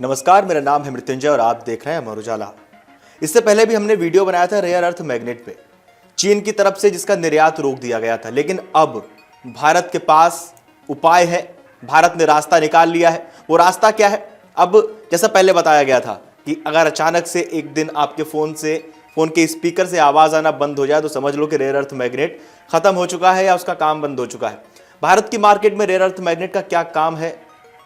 नमस्कार, मेरा नाम है मृत्युंजय और आप देख रहे हैं अमर उजाला। इससे पहले भी हमने वीडियो बनाया था रेयर अर्थ मैग्नेट पे, चीन की तरफ से जिसका निर्यात रोक दिया गया था। लेकिन अब भारत के पास उपाय है, भारत ने रास्ता निकाल लिया है। वो रास्ता क्या है? अब जैसा पहले बताया गया था कि अगर अचानक से एक दिन आपके फोन के स्पीकर से आवाज आना बंद हो जाए तो समझ लो कि रेयर अर्थ मैग्नेट खत्म हो चुका है या उसका काम बंद हो चुका है। भारत की मार्केट में रेयर अर्थ मैग्नेट का क्या काम है,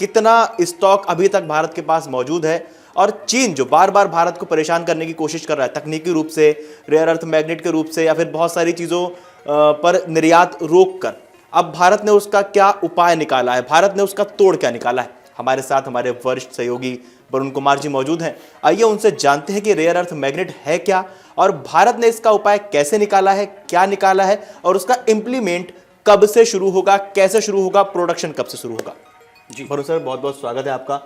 कितना स्टॉक अभी तक भारत के पास मौजूद है, और चीन जो बार बार भारत को परेशान करने की कोशिश कर रहा है तकनीकी रूप से, रेयर अर्थ मैग्नेट के रूप से, या फिर बहुत सारी चीजों पर निर्यात रोक कर, अब भारत ने उसका क्या उपाय निकाला है, भारत ने उसका तोड़ क्या निकाला है। हमारे साथ हमारे वरिष्ठ सहयोगी वरुण कुमार जी मौजूद हैं। आइए उनसे जानते हैं कि रेयर अर्थ मैग्नेट है क्या और भारत ने इसका उपाय कैसे निकाला है, क्या निकाला है, और उसका इंप्लीमेंट कब से शुरू होगा, कैसे शुरू होगा, प्रोडक्शन कब से शुरू होगा। जी वरुण सर, बहुत बहुत स्वागत है आपका।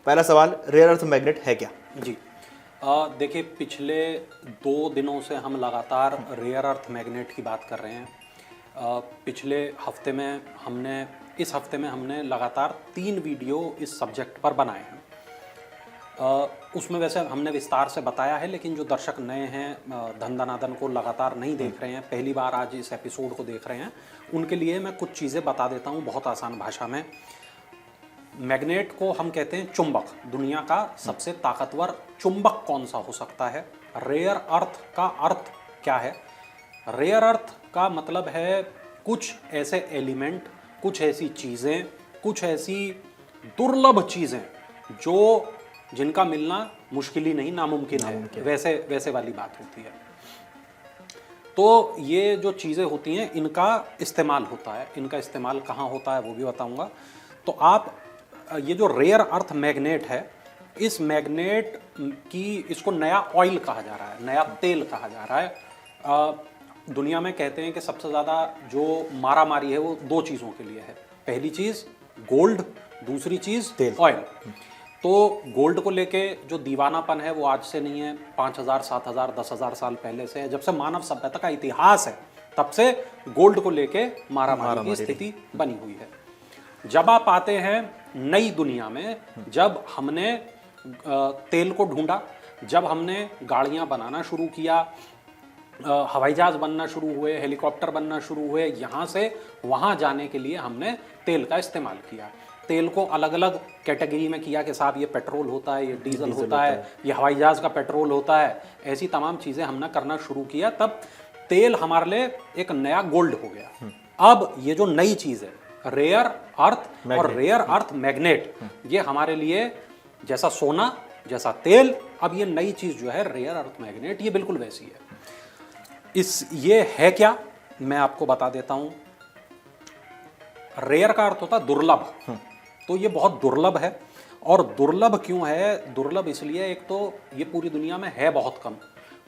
पहला सवाल, रेयर अर्थ मैग्नेट है क्या? जी देखिए, पिछले 2 दिनों से हम लगातार रेयर अर्थ मैग्नेट की बात कर रहे हैं। पिछले हफ्ते में इस हफ्ते में हमने लगातार 3 वीडियो इस सब्जेक्ट पर बनाए हैं। उसमें वैसे हमने विस्तार से बताया है, लेकिन जो दर्शक नए हैं, धन धनाधन को लगातार नहीं देख रहे हैं, पहली बार आज इस एपिसोड को देख रहे हैं, उनके लिए मैं कुछ चीज़ें बता देता हूँ बहुत आसान भाषा में। मैग्नेट को हम कहते हैं चुंबक। दुनिया का सबसे ताकतवर चुंबक कौन सा हो सकता है? रेयर अर्थ का अर्थ क्या है? रेयर अर्थ का मतलब है कुछ ऐसे एलिमेंट, कुछ ऐसी चीज़ें, कुछ ऐसी दुर्लभ चीज़ें जिनका मिलना मुश्किल ही नहीं, नामुमकिन है। वैसे वाली बात होती है। तो ये जो चीज़ें होती हैं, इनका इस्तेमाल होता है। इनका इस्तेमाल कहाँ होता है वो भी बताऊंगा। तो आप ये जो रेयर अर्थ मैग्नेट है, इस मैग्नेट इसको नया ऑयल कहा जा रहा है, नया तेल कहा जा रहा है। दुनिया में कहते हैं कि सबसे ज़्यादा जो मारामारी है वो 2 चीज़ों के लिए है। पहली चीज़ गोल्ड, दूसरी चीज़ ऑयल। तो गोल्ड को लेके जो दीवानापन है वो आज से नहीं है, 5000, 7000, 10,000 साल पहले से है। जब से मानव सभ्यता का इतिहास है तब से गोल्ड को लेके मारामारी की स्थिति बनी हुई है। जब आप आते हैं नई दुनिया में, जब हमने तेल को ढूंढा, जब हमने गाड़ियां बनाना शुरू किया, हवाई जहाज बनना शुरू हुए, हेलीकॉप्टर बनना शुरू हुए, यहाँ से वहाँ जाने के लिए हमने तेल का इस्तेमाल किया। तेल को अलग अलग कैटेगरी में किया कि साहब ये पेट्रोल होता है, ये डीजल होता है, ये हवाई जहाज का पेट्रोल होता है। ऐसी तमाम चीज़ें हमने करना शुरू किया, तब तेल हमारे लिए एक नया गोल्ड हो गया। अब ये जो नई चीज़ है रेयर अर्थ और रेयर अर्थ मैग्नेट, ये हमारे लिए जैसा सोना, जैसा तेल, अब ये नई चीज़ जो है रेयर अर्थ मैग्नेट, ये बिल्कुल वैसी है। ये है क्या, मैं आपको बता देता हूं। रेयर का अर्थ होता है दुर्लभ, तो ये बहुत दुर्लभ है। और दुर्लभ क्यों है? दुर्लभ इसलिए, एक तो ये पूरी दुनिया में है बहुत कम,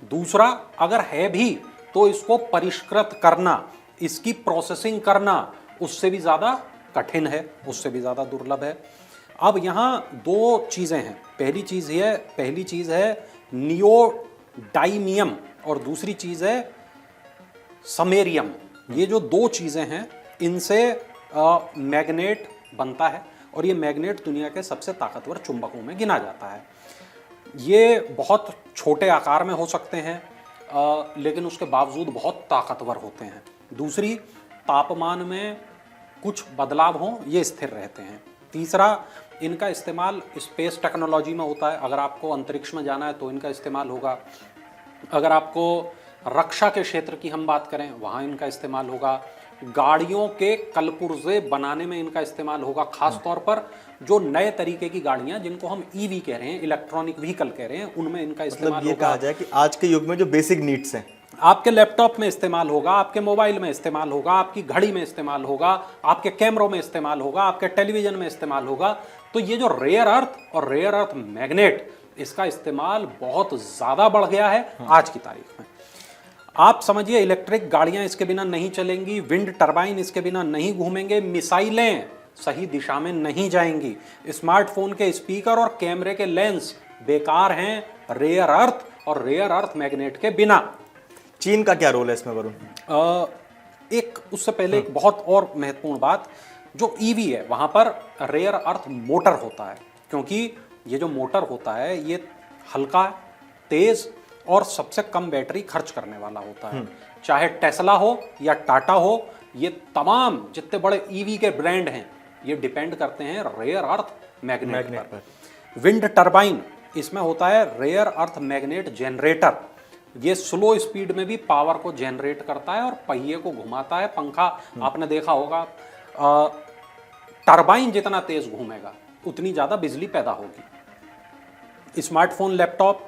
दूसरा अगर है भी तो इसको परिष्कृत करना, इसकी प्रोसेसिंग करना उससे भी ज़्यादा कठिन है, उससे भी ज़्यादा दुर्लभ है। अब यहाँ 2 चीज़ें हैं। पहली चीज़ है नियोडाइमियम और दूसरी चीज़ है समेरियम। ये जो 2 चीज़ें हैं, इनसे मैग्नेट बनता है और ये मैग्नेट दुनिया के सबसे ताकतवर चुंबकों में गिना जाता है। ये बहुत छोटे आकार में हो सकते हैं, लेकिन उसके बावजूद बहुत ताकतवर होते हैं। दूसरी, तापमान में कुछ बदलाव हों, ये स्थिर रहते हैं। तीसरा, इनका इस्तेमाल स्पेस टेक्नोलॉजी में होता है। अगर आपको अंतरिक्ष में जाना है तो इनका इस्तेमाल होगा। अगर आपको रक्षा के क्षेत्र की हम बात करें, वहाँ इनका इस्तेमाल होगा। गाड़ियों के कलपुर्जे बनाने में इनका इस्तेमाल होगा, खास तौर पर जो नए तरीके की गाड़ियां जिनको हम ईवी कह रहे हैं, इलेक्ट्रॉनिक व्हीकल कह रहे हैं, उनमें इनका इस्तेमाल होगा। ये कहा जाए कि आज के युग में जो बेसिक नीड्स हैं, आपके लैपटॉप में इस्तेमाल होगा, आपके मोबाइल में इस्तेमाल होगा, आपकी घड़ी में इस्तेमाल होगा, आपके कैमरों में इस्तेमाल होगा, आपके टेलीविजन में इस्तेमाल होगा। तो ये जो रेयर अर्थ और रेयर अर्थ मैग्नेट, इसका इस्तेमाल बहुत ज़्यादा बढ़ गया है आज की तारीख में। आप समझिए, इलेक्ट्रिक गाड़ियां इसके बिना नहीं चलेंगी, विंड टरबाइन इसके बिना नहीं घूमेंगे, मिसाइलें सही दिशा में नहीं जाएंगी, स्मार्टफोन के स्पीकर और कैमरे के लेंस बेकार हैं रेयर अर्थ और रेयर अर्थ मैग्नेट के बिना। चीन का क्या रोल है इसमें वरुण? एक उससे पहले एक बहुत और महत्वपूर्ण बात, जो ईवी है वहाँ पर रेयर अर्थ मोटर होता है, क्योंकि ये जो मोटर होता है ये हल्का, तेज और सबसे कम बैटरी खर्च करने वाला होता है। चाहे टेस्ला हो या टाटा हो, ये तमाम जितने बड़े ईवी के ब्रांड हैं ये डिपेंड करते हैं रेयर अर्थ मैग्नेट पर। विंड टरबाइन, इसमें होता है रेयर अर्थ मैग्नेट जनरेटर। ये स्लो स्पीड में भी पावर को जनरेट करता है और पहिए को घुमाता है। पंखा आपने देखा होगा, टरबाइन जितना तेज घूमेगा उतनी ज्यादा बिजली पैदा होगी। Smartphone, laptop,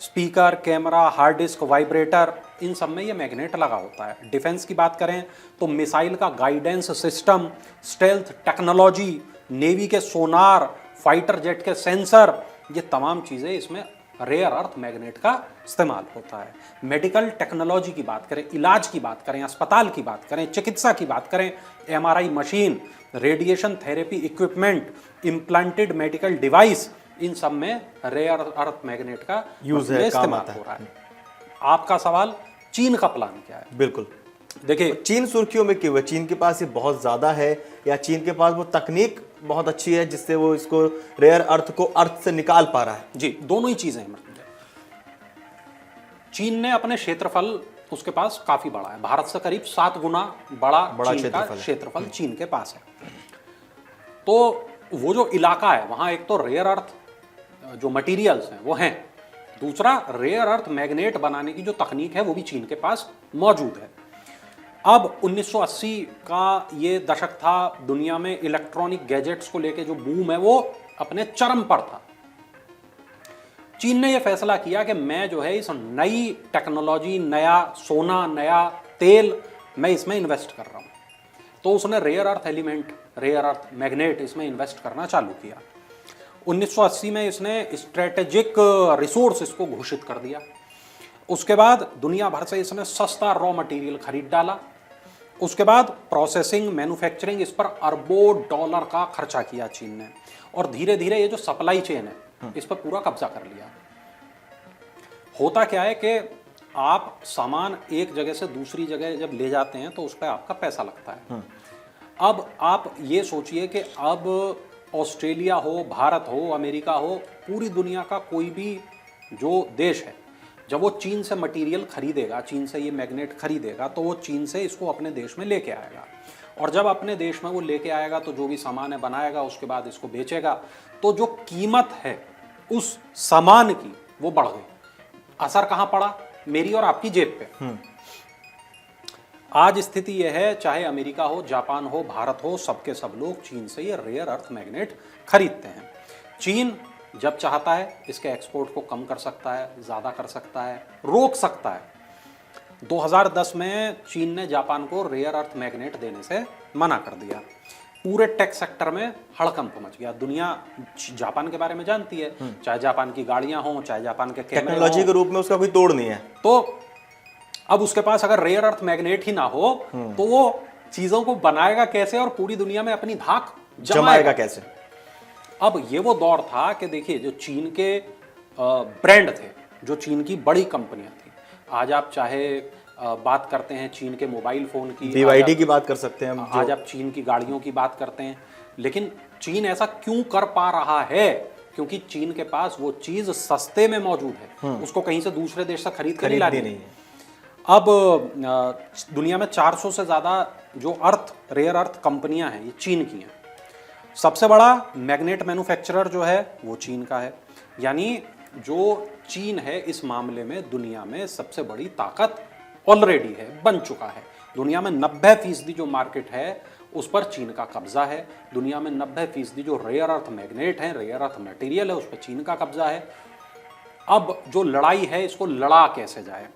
speaker, camera, hard disk, vibrator, इन सब में ये मैग्नेट लगा होता है। डिफेंस की बात करें तो मिसाइल का guidance system, stealth technology, navy के सोनार, फाइटर जेट के सेंसर, ये तमाम चीज़ें इसमें रेयर अर्थ मैग्नेट का इस्तेमाल होता है। मेडिकल टेक्नोलॉजी की बात करें, इलाज की बात करें, अस्पताल की बात करें, चिकित्सा की बात करें, MRI machine, radiation therapy equipment, implanted medical device, इन सब में रेयर अर्थ मैग्नेट का यूज है, काम इस्तेमाल आता हो रहा है। आपका सवाल, चीन का प्लान क्या है? बिल्कुल। देखिए, चीन सुर्खियों में क्यों है? चीन के पास ये बहुत ज्यादा है या चीन के पास वो तकनीक बहुत अच्छी है जिससे वो इसको रेयर अर्थ को अर्थ से निकाल पा रहा है? जी, दोनों ही चीजें हैं। चीन ने अपने क्षेत्रफल, उसके पास काफी बड़ा है, भारत से करीब 7 गुना बड़ा चीन का क्षेत्रफल चीन के पास है। तो वो जो इलाका है वहां एक तो रेयर अर्थ जो मटेरियल्स हैं वो हैं, दूसरा रेयर अर्थ मैग्नेट बनाने की जो तकनीक है वो भी चीन के पास मौजूद है। अब 1980 का ये दशक था, दुनिया में इलेक्ट्रॉनिक गैजेट्स को लेके जो बूम है वो अपने चरम पर था। चीन ने यह फैसला किया कि मैं जो है इस नई टेक्नोलॉजी, नया सोना, नया तेल, मैं इसमें इन्वेस्ट कर रहा हूं। तो उसने rare earth element, rare earth magnet, इसमें इन्वेस्ट करना चालू किया। 1980 में इसने स्ट्रेटेजिक रिसोर्स इसको घोषित कर दिया। उसके बाद दुनिया भर से इसने सस्ता रॉ मटेरियल खरीद डाला। उसके बाद प्रोसेसिंग, मैन्युफैक्चरिंग, इस पर अरबों डॉलर का खर्चा किया चीन ने, और धीरे धीरे ये जो सप्लाई चेन है इस पर पूरा कब्जा कर लिया। होता क्या है कि आप सामान एक जगह से दूसरी जगह जब ले जाते हैं तो उस पर आपका पैसा लगता है। अब आप ये सोचिए कि अब ऑस्ट्रेलिया हो, भारत हो, अमेरिका हो, पूरी दुनिया का कोई भी जो देश है, जब वो चीन से मटेरियल खरीदेगा, चीन से ये मैग्नेट खरीदेगा, तो वो चीन से इसको अपने देश में लेके आएगा, और जब अपने देश में वो लेके आएगा तो जो भी सामान है बनाएगा, उसके बाद इसको बेचेगा, तो जो कीमत है उस सामान की वो बढ़ गई। असर कहाँ पड़ा? मेरी और आपकी जेब पे। आज स्थिति यह है, चाहे अमेरिका हो, जापान हो, भारत हो, सबके सब लोग चीन से ये रेयर अर्थ मैग्नेट खरीदते हैं। चीन जब चाहता है इसके एक्सपोर्ट को कम कर सकता है, ज़्यादा कर सकता है, रोक सकता है। 2010 में चीन ने जापान को रेयर अर्थ मैग्नेट देने से मना कर दिया। पूरे टेक सेक्टर में हड़कंप मच गया। दुनिया जापान के बारे में जानती है, चाहे जापान की गाड़ियां हों, चाहे जापान के कैमरे टेक्नोलॉजी के रूप में उसका कोई तोड़ नहीं है। तो अब उसके पास अगर रेयर अर्थ मैग्नेट ही ना हो तो वो चीजों को बनाएगा कैसे और पूरी दुनिया में अपनी धाक जमाएगा कैसे? अब ये वो दौर था कि देखिए, जो चीन के ब्रांड थे, जो चीन की बड़ी कंपनियां थी, आज आप चाहे बात करते हैं चीन के मोबाइल फोन की, BYD की बात कर सकते हैं हम, आज आप चीन की गाड़ियों की बात करते हैं, लेकिन चीन ऐसा क्यों कर पा रहा है? क्योंकि चीन के पास वो चीज सस्ते में मौजूद है, उसको कहीं से दूसरे देश से खरीद कर नहीं लानी है। अब दुनिया में 400 से ज़्यादा जो रेयर अर्थ कंपनियां हैं ये चीन की हैं। सबसे बड़ा मैग्नेट मैन्युफैक्चरर जो है वो चीन का है, यानी जो चीन है इस मामले में दुनिया में सबसे बड़ी ताकत ऑलरेडी है, बन चुका है। दुनिया में 90% जो मार्केट है उस पर चीन का कब्जा है। दुनिया में 90% जो रेयर अर्थ मैग्नेट है, रेयर अर्थ मटेरियल है, उस पर चीन का कब्जा है। अब जो लड़ाई है इसको लड़ा कैसे जाए?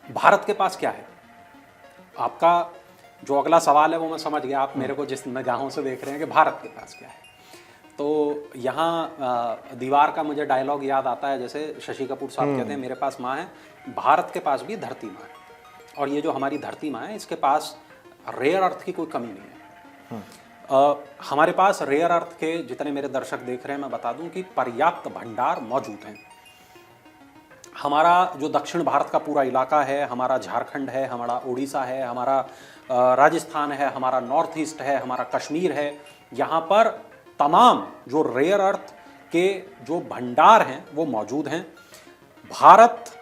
भारत के पास क्या है? आपका जो अगला सवाल है वो मैं समझ गया, आप मेरे को जिस निगाहों से देख रहे हैं कि भारत के पास क्या है। तो यहाँ दीवार का मुझे डायलॉग याद आता है, जैसे शशि कपूर साहब कहते हैं मेरे पास माँ है, भारत के पास भी धरती माँ है, और ये जो हमारी धरती माँ है इसके पास रेयर अर्थ की कोई कमी नहीं है। हमारे पास रेयर अर्थ के, जितने मेरे दर्शक देख रहे हैं मैं बता दूं कि पर्याप्त भंडार मौजूद हैं। हमारा जो दक्षिण भारत का पूरा इलाका है, हमारा झारखंड है, हमारा उड़ीसा है, हमारा राजस्थान है, हमारा नॉर्थ ईस्ट है, हमारा कश्मीर है, यहाँ पर तमाम जो रेयर अर्थ के जो भंडार हैं वो मौजूद हैं। भारत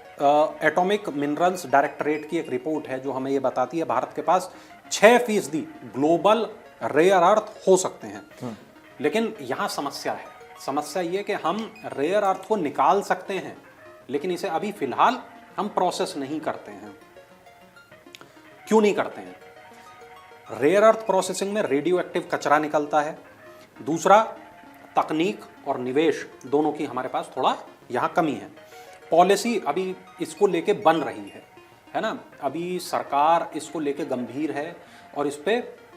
एटॉमिक मिनरल्स डायरेक्टरेट की एक रिपोर्ट है जो हमें ये बताती है भारत के पास 6% ग्लोबल रेयर अर्थ हो सकते हैं। लेकिन यहाँ समस्या ये कि हम रेयर अर्थ को निकाल सकते हैं, लेकिन इसे अभी फिलहाल हम प्रोसेस नहीं करते हैं। क्यों नहीं करते हैं? रेयर अर्थ प्रोसेसिंग में रेडियो एक्टिव कचरा निकलता है। दूसरा, तकनीक और निवेश दोनों की हमारे पास थोड़ा यहाँ कमी है। पॉलिसी अभी इसको लेके बन रही है ना। अभी सरकार इसको लेके गंभीर है और इस पे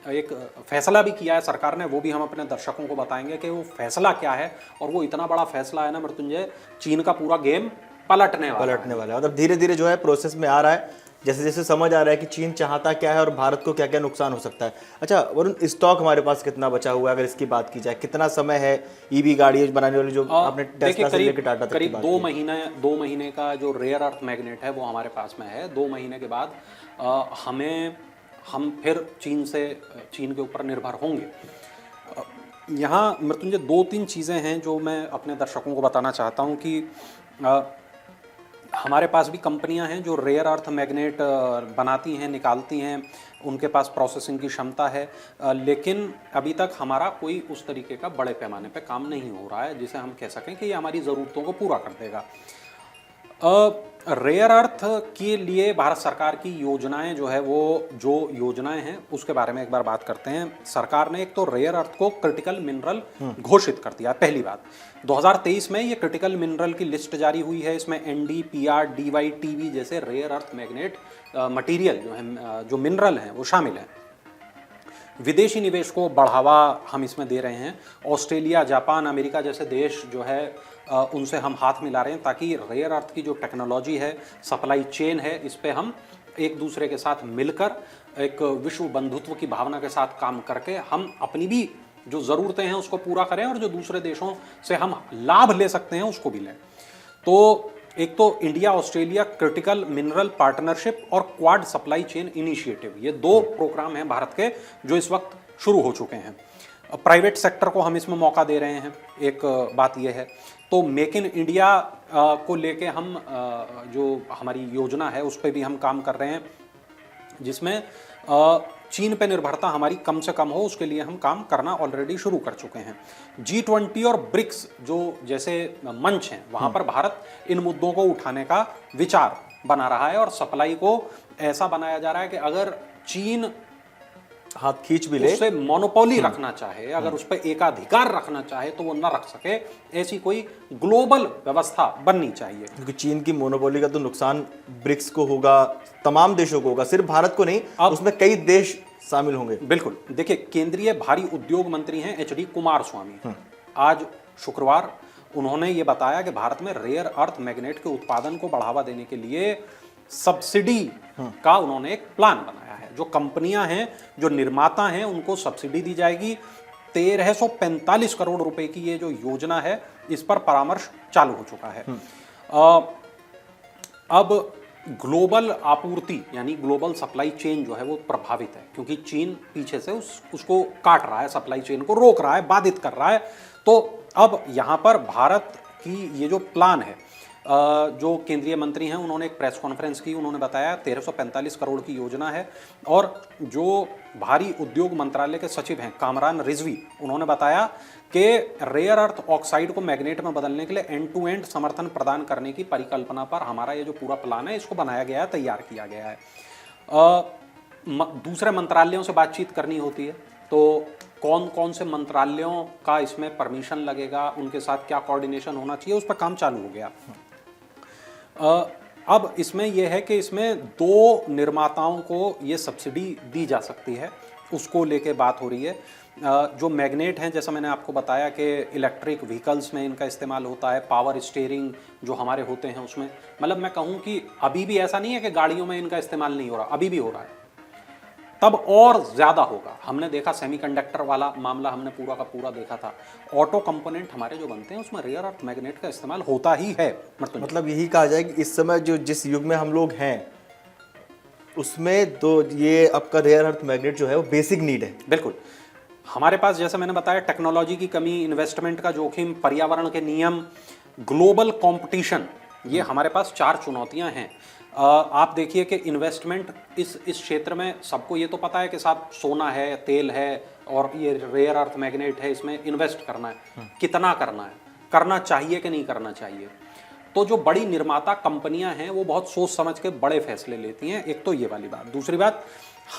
एक फैसला भी किया है सरकार ने, वो भी हम अपने दर्शकों को बताएंगे कि वो फैसला क्या है। और वो इतना बड़ा फैसला है ना मृत्युंजय, चीन का पूरा गेम पलटने वाला है। मतलब धीरे धीरे जो है प्रोसेस में आ रहा है, जैसे जैसे समझ आ रहा है कि चीन चाहता क्या है और भारत को क्या क्या नुकसान हो सकता है। अच्छा वरुण, स्टॉक हमारे पास कितना बचा हुआ है अगर इसकी बात की जाए? कितना समय है ईवी गाड़ी बनाने वाली जो आपने टेस्ला से लेकर टाटा तक की बात की? 2 महीने का जो रेयर अर्थ मैग्नेट है वो हमारे पास में है। 2 महीने के बाद हम फिर चीन के ऊपर निर्भर होंगे। यहाँ मृत्युंजय 2-3 चीज़ें हैं जो मैं अपने दर्शकों को बताना चाहता हूँ कि हमारे पास भी कंपनियां हैं जो रेयर अर्थ मैग्नेट बनाती हैं, निकालती हैं, उनके पास प्रोसेसिंग की क्षमता है, लेकिन अभी तक हमारा कोई उस तरीके का बड़े पैमाने पे काम नहीं हो रहा है जिसे हम कह सकें कि ये हमारी ज़रूरतों को पूरा कर देगा। रेयर अर्थ के लिए भारत सरकार की योजनाएं जो है वो जो योजनाएं हैं उसके बारे में एक बार बात करते हैं। सरकार ने एक तो रेयर अर्थ को क्रिटिकल मिनरल घोषित कर दिया। पहली बात, 2023 में ये क्रिटिकल मिनरल की लिस्ट जारी हुई है। इसमें NdPr, Dy, Tb जैसे रेयर अर्थ मैग्नेट मटेरियल जो है, जो मिनरल हैं वो शामिल हैं। विदेशी निवेश को बढ़ावा हम इसमें दे रहे हैं। ऑस्ट्रेलिया, जापान, अमेरिका जैसे देश जो है उनसे हम हाथ मिला रहे हैं ताकि रेयर अर्थ की जो टेक्नोलॉजी है, सप्लाई चेन है, इस पे हम एक दूसरे के साथ मिलकर एक विश्व बंधुत्व की भावना के साथ काम करके हम अपनी भी जो ज़रूरतें हैं उसको पूरा करें और जो दूसरे देशों से हम लाभ ले सकते हैं उसको भी लें। तो एक तो India Australia critical mineral partnership और क्वाड सप्लाई चेन इनिशिएटिव, ये 2 प्रोग्राम हैं भारत के जो इस वक्त शुरू हो चुके हैं। प्राइवेट सेक्टर को हम इसमें मौका दे रहे हैं। एक बात यह है, तो मेक इन इंडिया को लेके हम जो हमारी योजना है उस पर भी हम काम कर रहे हैं, जिसमें चीन पे निर्भरता हमारी कम से कम हो, उसके लिए हम काम करना ऑलरेडी शुरू कर चुके हैं। G20 और ब्रिक्स जो जैसे मंच हैं वहाँ पर भारत इन मुद्दों को उठाने का विचार बना रहा है और सप्लाई को ऐसा बनाया जा रहा है कि अगर चीन हाथ खींच भी ले, उससे मोनोपोली रखना चाहे, अगर उस पर एकाधिकार रखना चाहे तो वो न रख सके, ऐसी कोई ग्लोबल व्यवस्था बननी चाहिए। क्योंकि चीन की मोनोपोली का तो नुकसान ब्रिक्स को होगा, तमाम देशों को होगा, सिर्फ भारत को नहीं, उसमें कई देश शामिल होंगे। बिल्कुल। देखिए, केंद्रीय भारी उद्योग मंत्री हैं HD कुमारस्वामी। आज शुक्रवार उन्होंने ये बताया कि भारत में रेयर अर्थ मैग्नेट के उत्पादन को बढ़ावा देने के लिए सब्सिडी का उन्होंने एक प्लान बनाया है। जो कंपनियां हैं, जो निर्माता हैं, उनको सब्सिडी दी जाएगी। 1345 करोड़ रुपए की ये जो योजना है, इस पर परामर्श चालू हो चुका है। अब ग्लोबल आपूर्ति यानी ग्लोबल सप्लाई चेन जो है वो प्रभावित है, क्योंकि चीन पीछे से उसको काट रहा है, सप्लाई चेन को रोक रहा है, बाधित कर रहा है। तो अब यहाँ पर भारत की ये जो प्लान है, जो केंद्रीय मंत्री हैं उन्होंने एक प्रेस कॉन्फ्रेंस की, उन्होंने बताया 1345 करोड़ की योजना है। और जो भारी उद्योग मंत्रालय के सचिव हैं कामरान रिजवी, उन्होंने बताया कि रेयर अर्थ ऑक्साइड को मैग्नेट में बदलने के लिए एंड टू एंड समर्थन प्रदान करने की परिकल्पना पर हमारा ये जो पूरा प्लान है इसको बनाया गया है, तैयार किया गया है। दूसरे मंत्रालयों से बातचीत करनी होती है, तो कौन कौन से मंत्रालयों का इसमें परमिशन लगेगा, उनके साथ क्या कोऑर्डिनेशन होना चाहिए, उस पर काम चालू हो गया। अब इसमें यह है कि इसमें 2 निर्माताओं को ये सब्सिडी दी जा सकती है, उसको लेके बात हो रही है। जो मैग्नेट हैं, जैसा मैंने आपको बताया कि इलेक्ट्रिक व्हीकल्स में इनका इस्तेमाल होता है, पावर स्टीयरिंग जो हमारे होते हैं उसमें, मतलब मैं कहूँ कि अभी भी ऐसा नहीं है कि गाड़ियों में इनका इस्तेमाल नहीं हो रहा, अभी भी हो रहा है। तब और ज़्यादा होगा। हमने देखा सेमीकंडक्टर वाला मामला हमने पूरा का पूरा देखा था। ऑटो कंपोनेंट हमारे जो बनते हैं उसमें रेयर अर्थ मैग्नेट का इस्तेमाल होता ही है। मतलब यही कहा जाए कि इस समय जो जिस युग में हम लोग हैं उसमें तो ये आपका रेयर अर्थ मैग्नेट जो है वो बेसिक नीड है। बिल्कुल। हमारे पास जैसे मैंने बताया टेक्नोलॉजी की कमी, इन्वेस्टमेंट का जोखिम, पर्यावरण के नियम, ग्लोबल कंपटीशन, ये हमारे पास 4 चुनौतियां हैं। आप देखिए कि इन्वेस्टमेंट इस क्षेत्र में सबको ये तो पता है कि साहब सोना है, तेल है और ये रेयर अर्थ मैग्नेट है, इसमें इन्वेस्ट करना है। कितना करना है, करना चाहिए कि नहीं करना चाहिए। तो जो बड़ी निर्माता कंपनियां हैं वो बहुत सोच समझ के बड़े फैसले लेती हैं। एक तो ये वाली बात। दूसरी बात,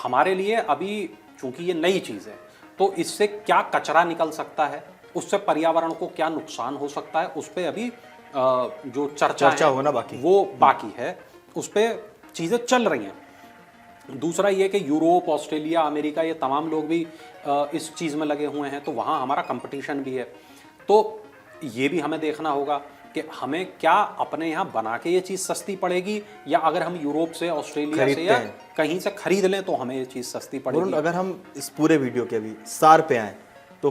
हमारे लिए अभी चूंकि ये नई चीज़ है तो इससे क्या कचरा निकल सकता है, उससे पर्यावरण को क्या नुकसान हो सकता है, उस पर अभी जो चर्चा होना बाकी वो बाकी है, उस पर चीज़ें चल रही हैं। दूसरा ये कि यूरोप, ऑस्ट्रेलिया, अमेरिका, ये तमाम लोग भी इस चीज़ में लगे हुए हैं, तो वहाँ हमारा कंपटीशन भी है। तो ये भी हमें देखना होगा कि हमें क्या अपने यहाँ बना के ये चीज़ सस्ती पड़ेगी, या अगर हम यूरोप से, ऑस्ट्रेलिया से या कहीं से खरीद लें तो हमें ये चीज़ सस्ती पड़ेगी। अगर हम इस पूरे वीडियो के अभी सार पे आए तो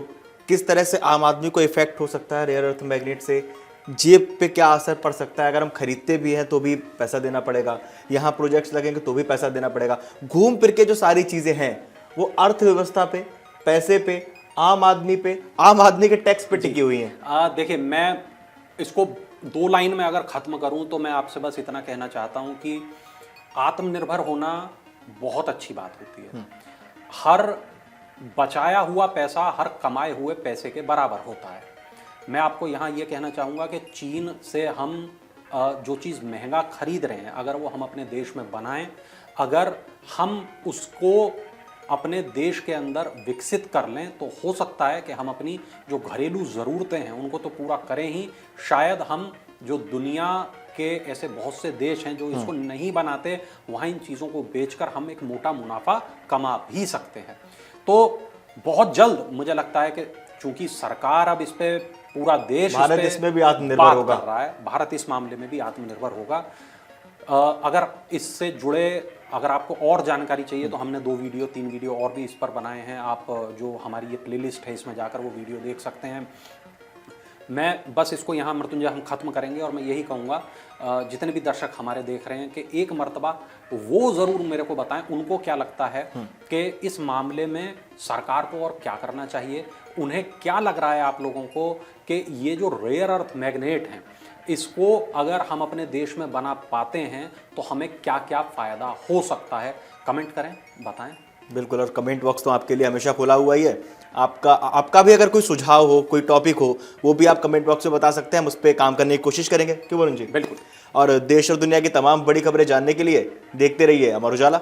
किस तरह से आम आदमी को इफेक्ट हो सकता है रेयर अर्थ मैग्नेट से, जेब पे क्या असर पड़ सकता है, अगर हम खरीदते भी हैं तो भी पैसा देना पड़ेगा, यहाँ प्रोजेक्ट्स लगेंगे तो भी पैसा देना पड़ेगा, घूम फिर के जो सारी चीज़ें हैं वो अर्थव्यवस्था पे, पैसे पे, आम आदमी के टैक्स पे टिकी हुई हैं। देखिए, मैं इसको 2 लाइन में अगर ख़त्म करूं तो मैं आपसे बस इतना कहना चाहता हूं कि आत्मनिर्भर होना बहुत अच्छी बात होती है। हर बचाया हुआ पैसा हर कमाए हुए पैसे के बराबर होता है। मैं आपको यहाँ ये कहना चाहूँगा कि चीन से हम जो चीज़ महंगा खरीद रहे हैं, अगर वो हम अपने देश में बनाएं, अगर हम उसको अपने देश के अंदर विकसित कर लें तो हो सकता है कि हम अपनी जो घरेलू ज़रूरतें हैं उनको तो पूरा करें ही, शायद हम जो दुनिया के ऐसे बहुत से देश हैं जो इसको नहीं बनाते, वहाँ इन चीज़ों को बेचकर हम एक मोटा मुनाफा कमा भी सकते हैं। तो बहुत जल्द मुझे लगता है कि चूंकि सरकार अब इस पे पूरा देश भारत इसमें भी आत्मनिर्भर होगा, कर रहा है, भारत इस मामले में भी आत्मनिर्भर होगा। अगर इससे जुड़े अगर आपको और जानकारी चाहिए तो हमने 2 वीडियो 3 वीडियो और भी इस पर बनाए हैं। आप जो हमारी ये प्लेलिस्ट है इसमें जाकर वो वीडियो देख सकते हैं। मैं बस इसको यहाँ मृत्युंजय हम ख़त्म करेंगे और मैं यही कहूँगा जितने भी दर्शक हमारे देख रहे हैं कि एक मर्तबा वो ज़रूर मेरे को बताएं उनको क्या लगता है कि इस मामले में सरकार को और क्या करना चाहिए। उन्हें क्या लग रहा है आप लोगों को कि ये जो रेयर अर्थ मैग्नेट हैं इसको अगर हम अपने देश में बना पाते हैं तो हमें क्या क्या फ़ायदा हो सकता है। कमेंट करें, बताएं। बिल्कुल, और कमेंट बॉक्स तो आपके लिए हमेशा खुला हुआ ही है। आपका भी अगर कोई सुझाव हो, कोई टॉपिक हो, वो भी आप कमेंट बॉक्स में बता सकते हैं। हम उस पर काम करने की कोशिश करेंगे। क्यों वरुण जी? बिल्कुल। और देश और दुनिया की तमाम बड़ी खबरें जानने के लिए देखते रहिए अमर उजाला।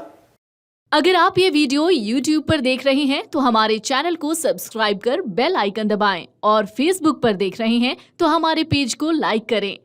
अगर आप ये वीडियो YouTube पर देख रहे हैं तो हमारे चैनल को सब्सक्राइब कर बेल आइकन दबाएं, और Facebook पर देख रहे हैं तो हमारे पेज को लाइक करें।